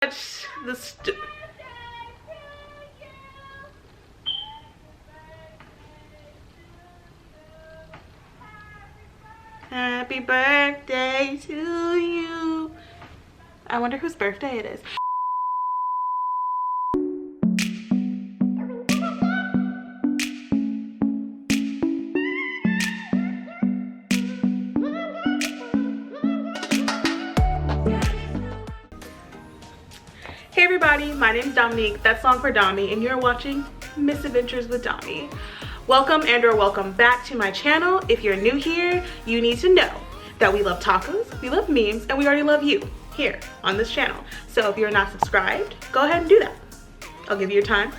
Watch the Happy birthday to you. I wonder whose birthday it is. Hey everybody, my name is Dominique, that's song for Domi, and you're watching Misadventures with Domi. Welcome and/or welcome back to my channel. If you're new here, you need to know that we love tacos, we love memes, and we already love you here on this channel. So if you're not subscribed, go ahead and do that. I'll give you your time.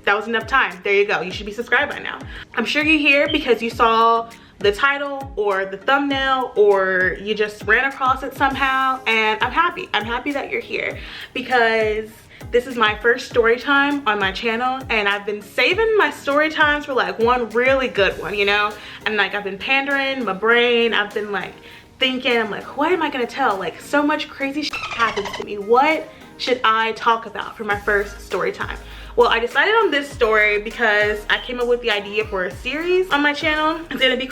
That was enough time. There you go. You should be subscribed by now. I'm sure you're here because you saw the title or the thumbnail, or you just ran across it somehow, and I'm happy. I'm happy that you're here because this is my first story time on my channel, and I've been saving my story times for like one really good one, you know? And like I've been pandering my brain. I've been like thinking, I'm like, what am I gonna tell? Like so much crazy shit happens to me. What should I talk about for my first story time? Well, I decided on this story because I came up with the idea for a series on my channel. It's gonna be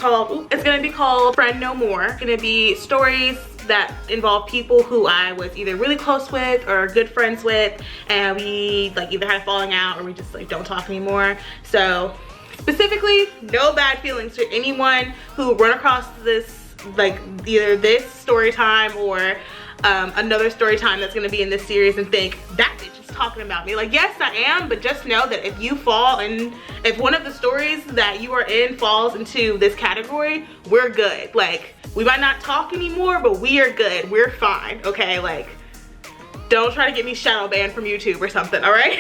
called Friend No More. It's gonna be stories that involve people who I was either really close with or good friends with, and we like either had a falling out or we just like don't talk anymore. So specifically, no bad feelings to anyone who run across this, like either this story time or another story time that's gonna be in this series and think that bitch is talking about me. Like, yes, I am, but just know that if you fall and if one of the stories that you are in falls into this category, we're good. Like, we might not talk anymore, but we are good. We're fine, okay? Like, don't try to get me shadow banned from YouTube or something, all right?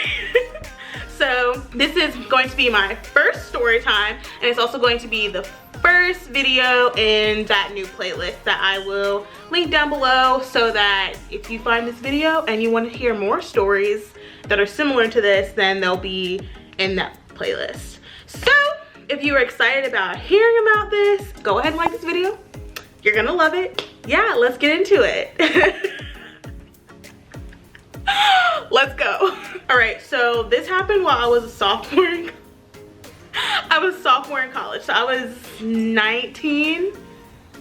So this is going to be my first story time, and it's also going to be the first video in that new playlist that I will link down below, so that if you find this video and you want to hear more stories that are similar to this, then they'll be in that playlist. So if you are excited about hearing about this, go ahead and like this video. You're gonna love it. Yeah, let's get into it. Let's go. All right, so this happened while I was a sophomore in college. So I was 19.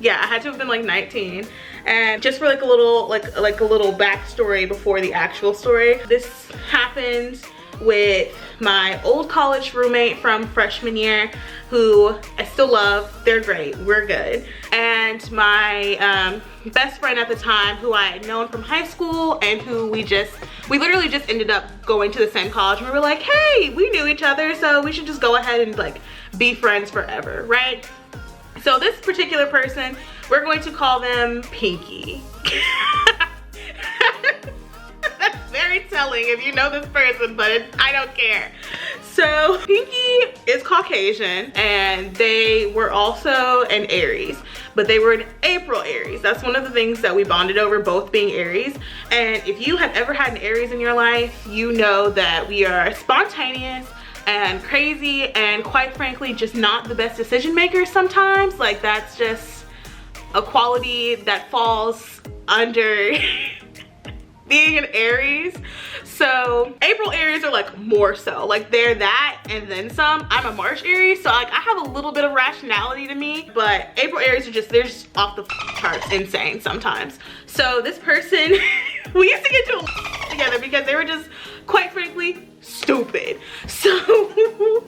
Yeah, I had to have been like 19. And just for like a little backstory before the actual story, this happened with my old college roommate from freshman year, who I still love. They're great, we're good. And my best friend at the time, who I had known from high school, and who we literally just ended up going to the same college, and we were like, hey, we knew each other, so we should just go ahead and like be friends forever, right? So this particular person, we're going to call them Pinky. That's very telling if you know this person, but I don't care. So Pinky is Caucasian, and they were also an Aries, but they were an April Aries. That's one of the things that we bonded over, both being Aries. And if you have ever had an Aries in your life, you know that we are spontaneous and crazy, and quite frankly, just not the best decision makers sometimes. Like, that's just a quality that falls under being an Aries. So April Aries are like more so, like they're that and then some. I'm a March Aries, so like I have a little bit of rationality to me, but April Aries are just, they're just off the charts insane sometimes. So this person, we used to get to together because they were just, quite frankly, stupid. So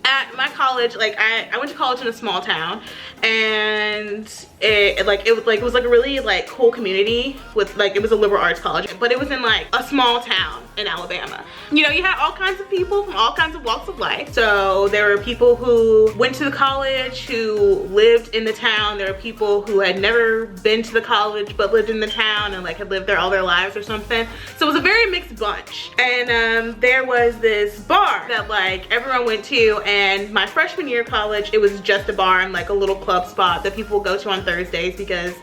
at my college, like I went to college in a small town, and it was like a really like cool community with like, it was a liberal arts college, but it was in like a small town in Alabama. You know, you had all kinds of people from all kinds of walks of life. So there were people who went to the college who lived in the town. There were people who had never been to the college but lived in the town and like had lived there all their lives or something. So it was a very mixed bunch. And there was this bar that like everyone went to, and my freshman year of college, it was just a bar and like a little club spot that people would go to on Thursdays, because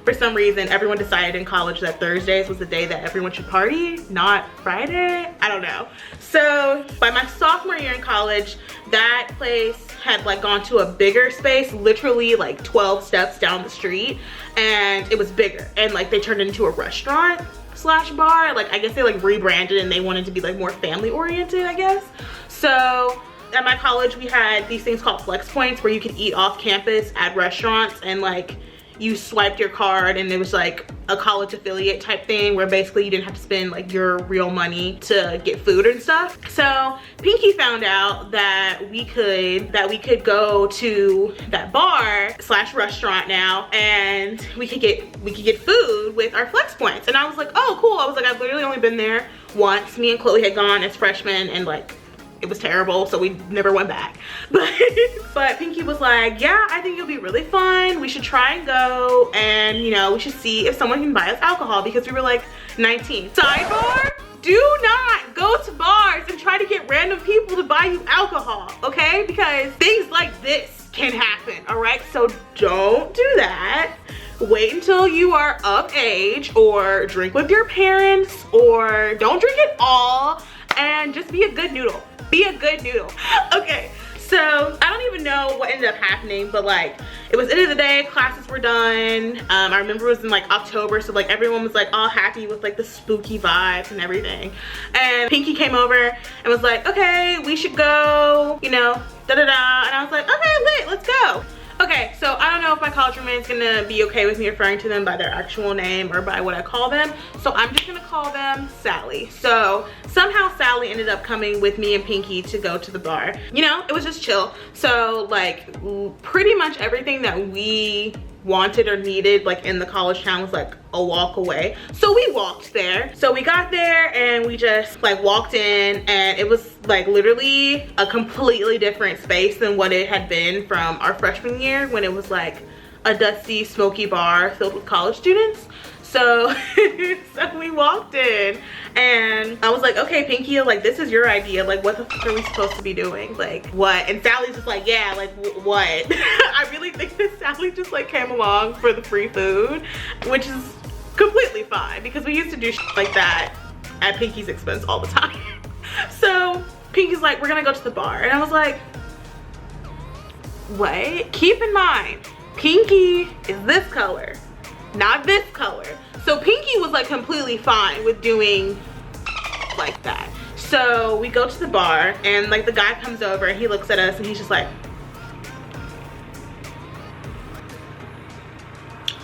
for some reason everyone decided in college that Thursdays was the day that everyone should party, not Friday. I don't know. So by my sophomore year in college, that place had like gone to a bigger space, literally like 12 steps down the street, and it was bigger, and like they turned it into a restaurant slash bar. Like I guess they like rebranded and they wanted to be like more family oriented, I guess. So at my college we had these things called flex points where you could eat off campus at restaurants, and like you swiped your card and it was like a college affiliate type thing where basically you didn't have to spend like your real money to get food and stuff. So Pinky found out that we could go to that bar slash restaurant now, and we could get food with our flex points. And I was like, oh cool. I was like, I've literally only been there once. Me and Chloe had gone as freshmen, and like it was terrible, so we never went back. But Pinky was like, yeah, I think it'll be really fun. We should try and go, and you know, we should see if someone can buy us alcohol, because we were like 19. Sidebar, do not go to bars and try to get random people to buy you alcohol, okay? Because things like this can happen, all right? So don't do that. Wait until you are of age, or drink with your parents, or don't drink it all, and just be a good noodle. Be a good noodle. Okay, so I don't even know what ended up happening, but like it was end of the day, classes were done. I remember it was in like October, so like everyone was like all happy with like the spooky vibes and everything. And Pinky came over and was like, okay, we should go, you know, da da da. And I was like, okay, lit, let's go. Okay, so I don't know if my college roommate is gonna be okay with me referring to them by their actual name or by what I call them. So I'm just gonna call them Sally. So somehow Sally ended up coming with me and Pinky to go to the bar. You know, it was just chill. So like pretty much everything that we wanted or needed like in the college town was like a walk away. So we walked there. So we got there and we just like walked in, and it was like literally a completely different space than what it had been from our freshman year, when it was like a dusty, smoky bar filled with college students. So so we walked in and I was like, okay, Pinky, like this is your idea, like what the fuck are we supposed to be doing, like what? And Sally's just like, yeah, like what? I really think that Sally just like came along for the free food, which is completely fine because we used to do shit like that at Pinky's expense all the time. So Pinky's like, we're gonna go to the bar, and I was like, what? Keep in mind, Pinky is this color, not this color. So Pinky was like completely fine with doing like that. So we go to the bar, and like the guy comes over and he looks at us and he's just like,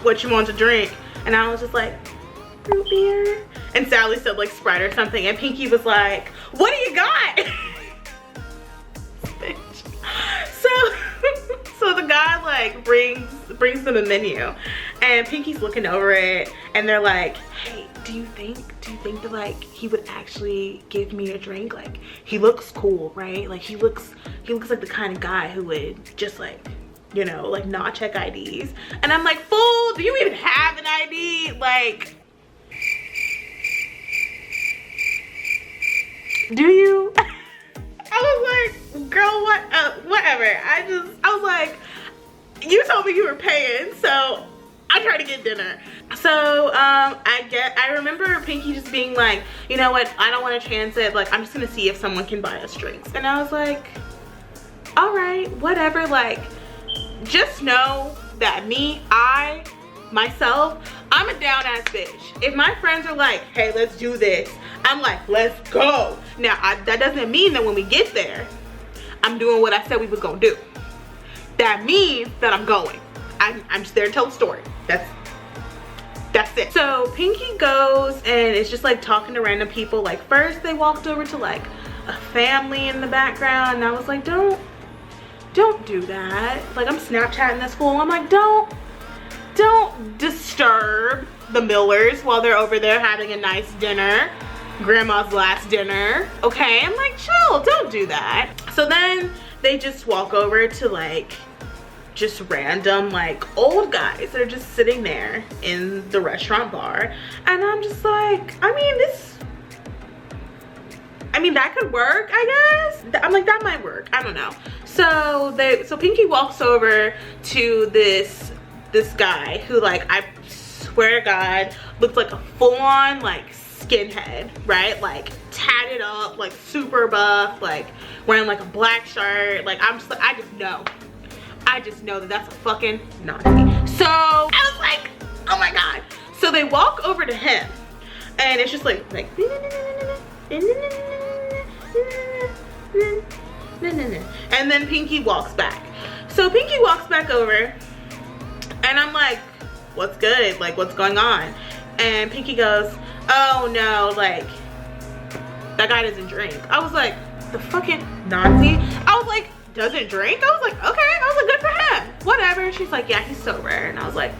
what you want to drink? And I was just like, root beer. And Sally said like Sprite or something, and Pinky was like, what do you got? So the guy like brings them a menu, and Pinky's looking over it, and they're like, hey, do you think that like he would actually give me a drink? Like he looks cool, right? Like he looks like the kind of guy who would just like, you know, like not check IDs. And I'm like, fool, do you even have an ID? Like, do you? I was like, girl, what, whatever. I was like, you told me you were paying, so I tried to get dinner. So I remember Pinky just being like, you know what, I don't want to chance it, like I'm just gonna see if someone can buy us drinks. And I was like, all right, whatever. Like just know that myself, I'm a down ass bitch. If my friends are like, hey, let's do this, I'm like, let's go. Now that doesn't mean that when we get there I'm doing what I said we was gonna do. That means that I'm going. I'm just there to tell the story. That's it. So Pinky goes and it's just like talking to random people. Like first they walked over to like a family in the background, and I was like, don't do that. Like I'm Snapchatting this fool. I'm like, don't disturb the Millers while they're over there having a nice dinner, grandma's last dinner. Okay, I'm like, chill, don't do that. So then they just walk over to like just random like old guys that are just sitting there in the restaurant bar, and I'm just like, I mean that could work, I guess. I'm like, that might work, I don't know. So Pinky walks over to this guy who, like, I swear to God, looked like a full-on like skinhead, right? Like tatted up, like super buff, like wearing like a black shirt. Like I just know that that's a fucking Nazi. So I was like, oh my God. So they walk over to him and it's just like and then Pinky walks back. So Pinky walks back over and I'm like, what's good? Like, what's going on? And Pinky goes, oh no, like, that guy doesn't drink. I was like, the fucking Nazi? I was like, doesn't drink? I was like, okay. I was like, good for him. Whatever. She's like, yeah, he's sober. And I was like,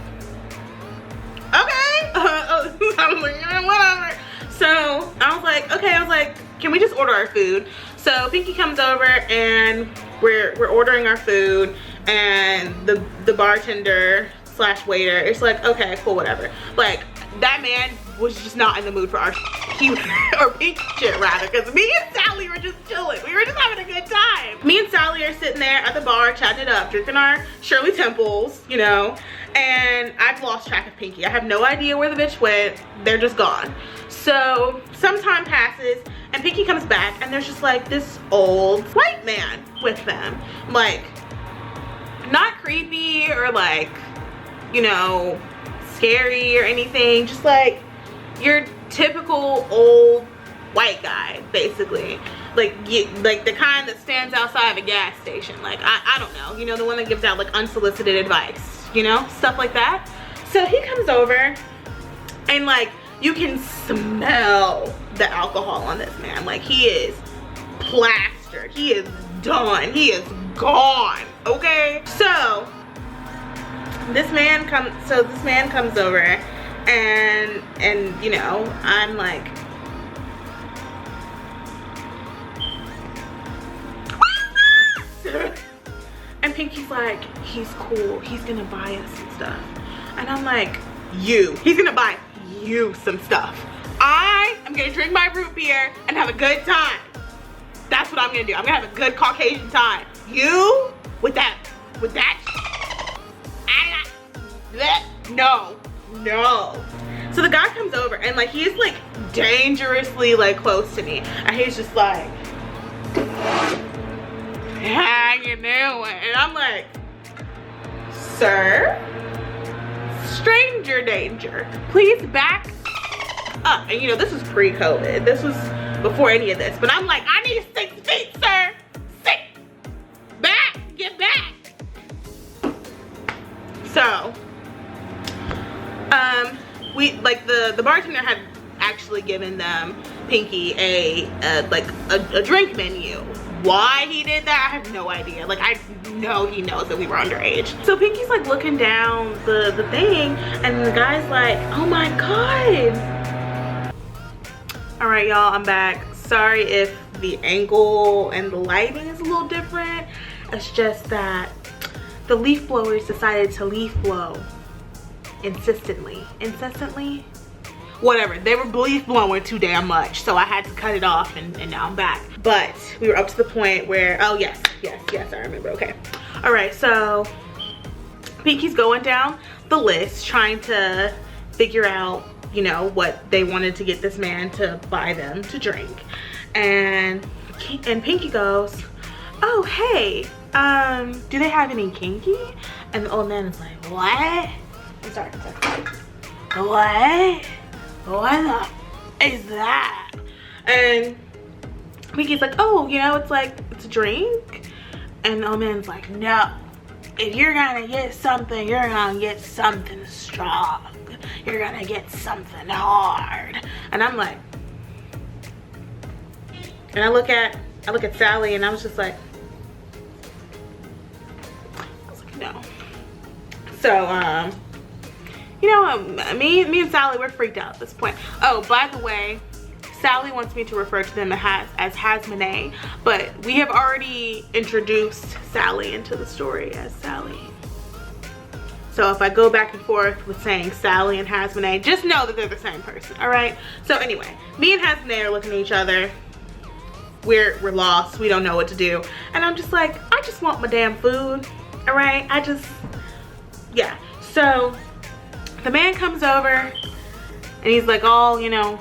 okay. I was like, whatever. So I was like, okay. I was like, can we just order our food? So Pinky comes over and we're ordering our food, and the bartender slash waiter is like, okay, cool, whatever. Like, that man was just not in the mood for our or Pinky shit rather, because me and Sally were just chilling. We were just having a good time. Me and Sally are sitting there at the bar chatting it up, drinking our Shirley Temples, you know, and I've lost track of Pinky. I have no idea where the bitch went. They're just gone. So some time passes and Pinky comes back and there's just like this old white man with them. Like, not creepy or like, you know, scary or anything, just like your typical old white guy, basically. Like the kind that stands outside of a gas station. Like, I don't know, you know, the one that gives out like unsolicited advice, you know, stuff like that. So he comes over and like you can smell the alcohol on this man. Like, he is plastered, he is done, he is gone. Okay, so this man comes over and you know, I'm like, and Pinky's like, he's cool, he's gonna buy us some stuff. And I'm like, he's gonna buy you some stuff. I am gonna drink my root beer and have a good time. That's what I'm gonna do. I'm gonna have a good Caucasian time. You with that no. So the guy comes over and like he's like dangerously like close to me, and he's just like, how you doing? And I'm like, sir, stranger danger, please back up. And you know, this was pre-COVID, this was before any of this, but I'm like, I need 6 feet, sir. 6 back, get back. So we like the bartender had actually given them Pinky a drink menu. Why he did that, I have no idea. Like, I know he knows that we were underage. So Pinky's like looking down the thing, and the guy's like, oh my God. All right, y'all, I'm back. Sorry if the angle and the lighting is a little different. It's just that the leaf blowers decided to leaf blow incessantly, whatever. They were leaf blowing too damn much, so I had to cut it off, and now I'm back. But we were up to the point where, oh yes, I remember. Okay, all right, so Pinky's going down the list trying to figure out, you know, what they wanted to get this man to buy them to drink, and Pinky goes, oh hey, do they have any kinky? And the old man is like, what? I'm sorry. What the is that? And Pinky's like, oh, you know, it's a drink. And the old man's like, no, if you're gonna get something, you're gonna get something strong. You're gonna get something hard. And I'm like, and I look at Sally, and I was just like, no. So you know, me and Sally, we're freaked out at this point. Oh, by the way, Sally wants me to refer to them as Hasmonet, but we have already introduced Sally into the story as Sally. So if I go back and forth with saying Sally and Hasmonet, just know that they're the same person, all right? So anyway, me and Hasmonet are looking at each other. We're lost, we don't know what to do. And I'm just like, I just want my damn food, all right? Yeah. So the man comes over and he's like all, you know,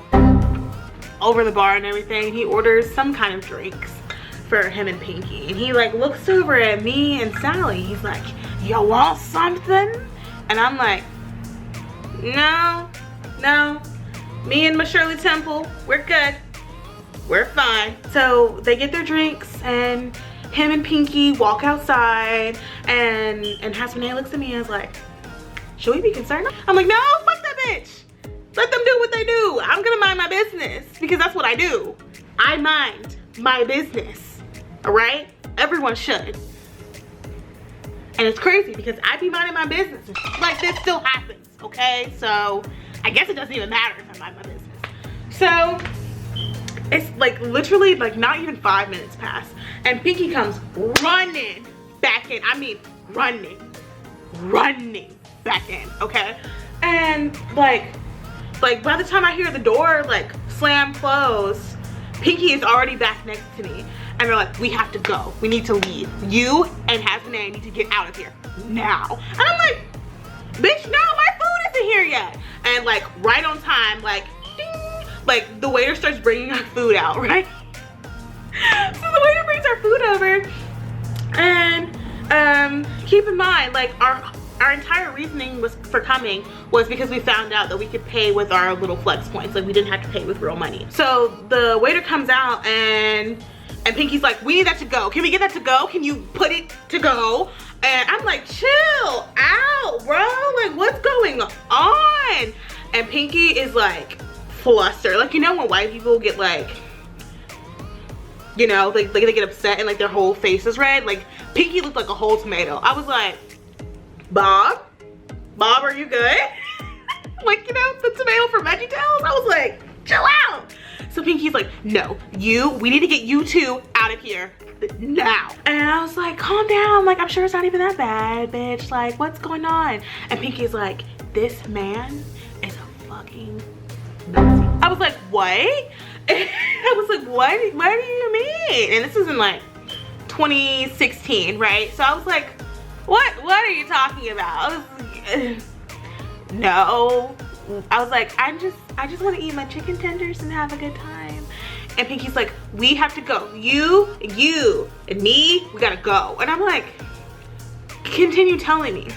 over the bar and everything. He orders some kind of drinks for him and Pinky. And he like looks over at me and Sally. He's like, you want something? And I'm like, no. Me and Miss Shirley Temple, we're good. We're fine. So they get their drinks and him and Pinky walk outside and Hasmane looks at me and is like, should we be concerned? I'm like, no, fuck that bitch. Let them do what they do. I'm gonna mind my business because that's what I do. I mind my business, all right? Everyone should. And it's crazy because I be minding my business and shit like this still happens, okay? So I guess it doesn't even matter if I mind my business. So it's like literally like not even 5 minutes pass and Pinky comes running back in. I mean running back in, okay? And like by the time I hear the door like slam close, Pinky is already back next to me and they're like, we have to go, we need to leave, you and Hasmane need to get out of here now. And I'm like, bitch, no, my food isn't here yet. And like right on time, like ding, like the waiter starts bringing our food out, right? So the waiter brings our food over and keep in mind like our entire reasoning for coming was because we found out that we could pay with our little flex points. Like we didn't have to pay with real money. So the waiter comes out and Pinky's like, we need that to go. Can we get that to go? Can you put it to go? And I'm like, chill out, bro. Like what's going on? And Pinky is like flustered. Like, you know when white people get like, you know, like they get upset and like their whole face is red? Like Pinky looked like a whole tomato. I was like, Bob, are you good? Like, you know, the tomato from VeggieTales? I was like, chill out. So Pinky's like, no, we need to get you two out of here now. And I was like, calm down. Like, I'm sure it's not even that bad, bitch. Like, what's going on? And Pinky's like, this man is a fucking Nazi. I was like, what? I was like, what do you mean? And this is in like 2016, right? So I was like, what are you talking about? I was like, no. I was like, I just want to eat my chicken tenders and have a good time. And Pinky's like, we have to go. You and me, we gotta go. And I'm like, continue telling me.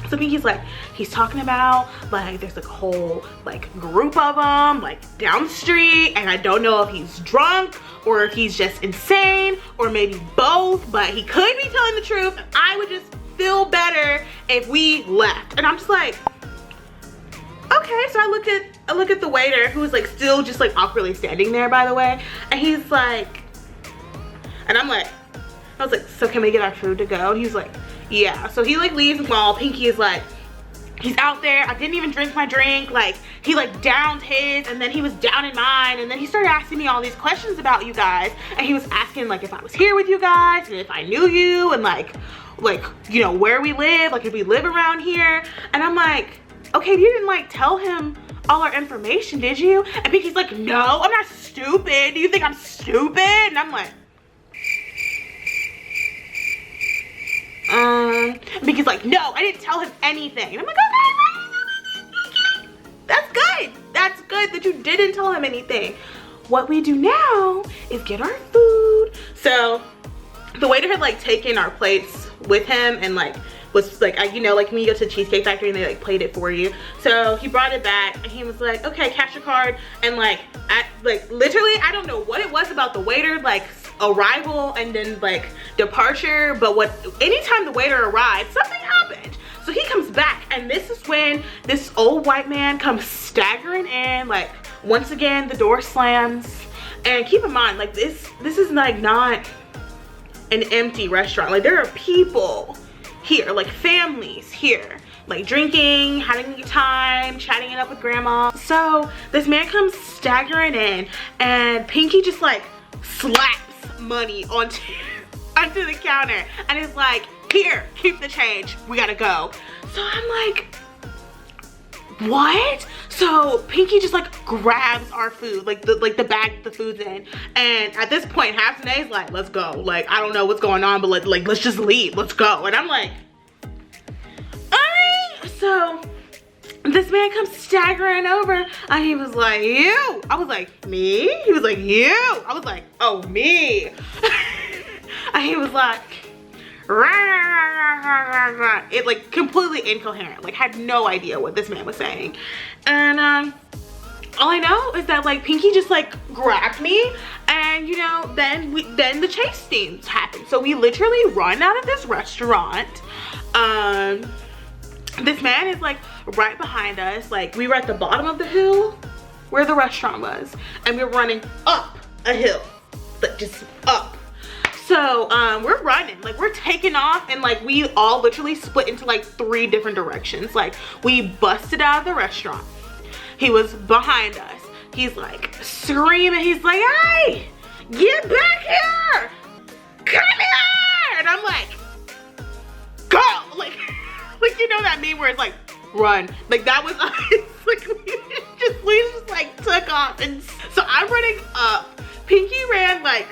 So Pinky's like, he's talking about like there's like a whole like group of them like down the street, and I don't know if he's drunk or if he's just insane or maybe both, but he could be telling the truth. I would just feel better if we left. And I'm just like, okay. So I look at the waiter, who was like still just like awkwardly standing there, by the way, and he's like, and I was like, so can we get our food to go? And he's like, yeah. So he like leaves while Pinky is like, he's out there. I didn't even drink my drink. Like he like downed his and then he was downing mine, and then he started asking me all these questions about you guys, and he was asking like if I was here with you guys and if I knew you and like you know where we live, like if we live around here. And I'm like, okay, you didn't like tell him all our information, did you? And Pinky's like, no, I'm not stupid. Do you think I'm stupid? And I'm like, Pinky's like, no, I didn't tell him anything. And I'm like, okay, that's good. That's good that you didn't tell him anything. What we do now is get our food. So the waiter had like taken our plates with him and like was like, you know, like when you go to the Cheesecake Factory and they like plate it for you. So he brought it back and he was like, okay, cash your card. And like literally, I don't know what it was about the waiter, like arrival and then like departure, but anytime the waiter arrived, something happened. So he comes back, and this is when this old white man comes staggering in. Like once again, the door slams. And keep in mind, like this is like not an empty restaurant. Like there are people here, like families here, like drinking, having a good time, chatting it up with grandma. So this man comes staggering in, and Pinky just like slaps money onto the counter and is like, here, keep the change, we gotta go. So I'm like, what? So Pinky just like grabs our food, like the bag the food's in, and at this point Hasmane is like, let's go. Like I don't know what's going on, but let's just leave, let's go. And I'm like, all right. So this man comes staggering over and he was like, you. I was like, me? He was like, you. I was like, oh, me. And he was like, rah, rah, rah, rah, rah. It like completely incoherent, like had no idea what this man was saying. And all I know is that like Pinky just like grabbed me, and you know, then the chase scenes happened. So we literally run out of this restaurant. This man is like right behind us. Like we were at the bottom of the hill where the restaurant was, and we were running up a hill, like just up. So we're running, like we're taking off, and like we all literally split into like 3 different directions. Like we busted out of the restaurant. He was behind us. He's like screaming. He's like, hey, get back here, come here. And I'm like, go, like you know that meme where it's like, run. Like that was us. Like we just like took off. And so I'm running up. Pinky ran like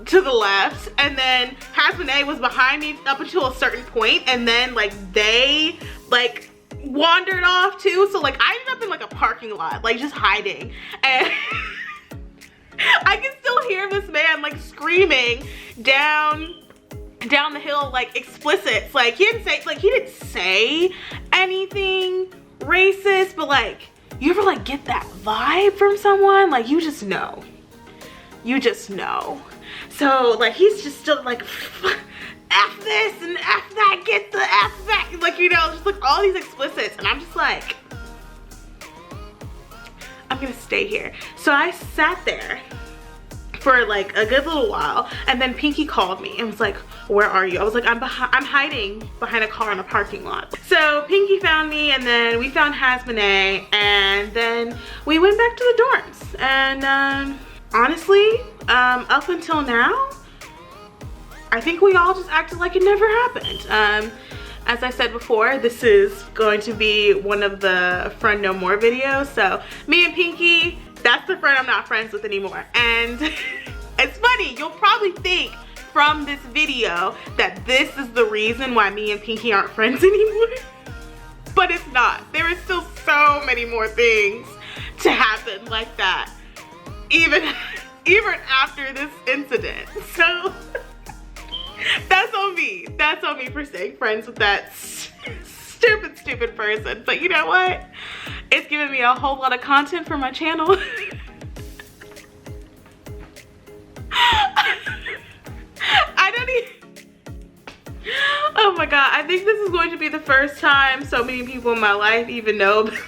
to the left, and then Hasmine was behind me up until a certain point, and then like they like wandered off too. So like I ended up in like a parking lot, like just hiding, and I can still hear this man like screaming down the hill, like explicits. Like he didn't say anything racist, but like you ever like get that vibe from someone, like you just know. So like he's just still like, F this and F that, get the F back, like you know, just like all these explicits, and I'm just like, I'm gonna stay here. So I sat there for like a good little while, and then Pinky called me and was like, where are you? I was like, I'm hiding behind a car in a parking lot. So Pinky found me, and then we found Hasmine, and then we went back to the dorms. And honestly, up until now, I think we all just acted like it never happened. As I said before, this is going to be one of the Friend No More videos. So me and Pinky, that's the friend I'm not friends with anymore. And it's funny, you'll probably think from this video that this is the reason why me and Pinky aren't friends anymore. But it's not. There is still so many more things to happen like that, even after this incident. So that's on me. That's on me for staying friends with that stupid person. But you know what? It's giving me a whole lot of content for my channel. I don't even, oh my god, I think this is going to be the first time so many people in my life even know about this.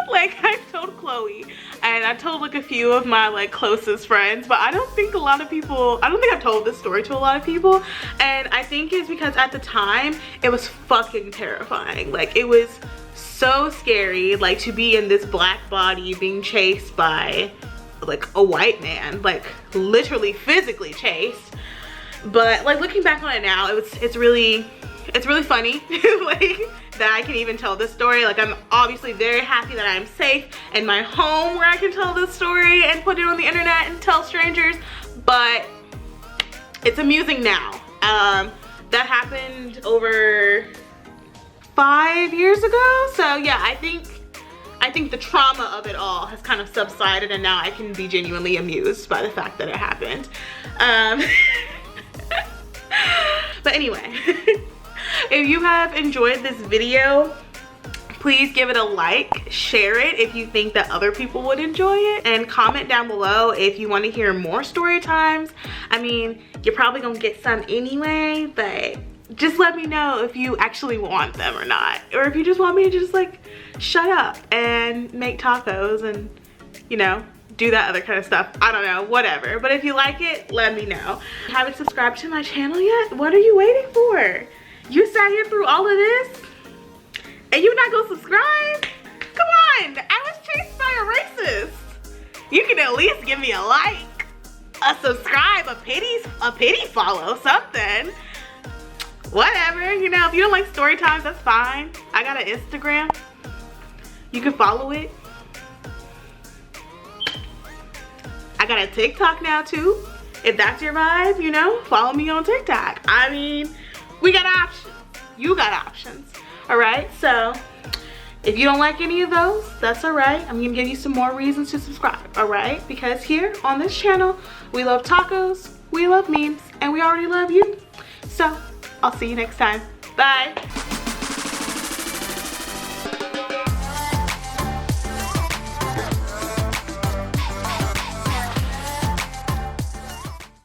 Like I told Chloe, and I told like a few of my like closest friends, but I don't think I've told this story to a lot of people. And I think it's because at the time it was fucking terrifying. Like it was so scary, like to be in this black body being chased by like a white man, like literally physically chased. But like looking back on it now, it's really funny like that I can even tell this story. Like I'm obviously very happy that I'm safe in my home where I can tell this story and put it on the internet and tell strangers, but it's amusing now. That happened over 5 years ago. So yeah, I think the trauma of it all has kind of subsided, and now I can be genuinely amused by the fact that it happened. But anyway, if you have enjoyed this video, please give it a like, share it if you think that other people would enjoy it, and comment down below if you want to hear more story times. I mean, you're probably gonna get some anyway, but just let me know if you actually want them or not, or if you just want me to just like shut up and make tacos and, you know, do that other kind of stuff. I don't know, whatever. But if you like it, let me know. If you haven't subscribed to my channel yet, what are you waiting for? You sat here through all of this and you're not gonna subscribe? Come on, I was chased by a racist. You can at least give me a like, a subscribe, a pity follow, something. Whatever, you know, if you don't like story times, that's fine. I got an Instagram. You can follow it. I got a TikTok now too. If that's your vibe, you know, follow me on TikTok. I mean, we got options. You got options. All right, so if you don't like any of those, that's all right. I'm gonna give you some more reasons to subscribe, all right? Because here on this channel, we love tacos, we love memes, and we already love you. So I'll see you next time. Bye.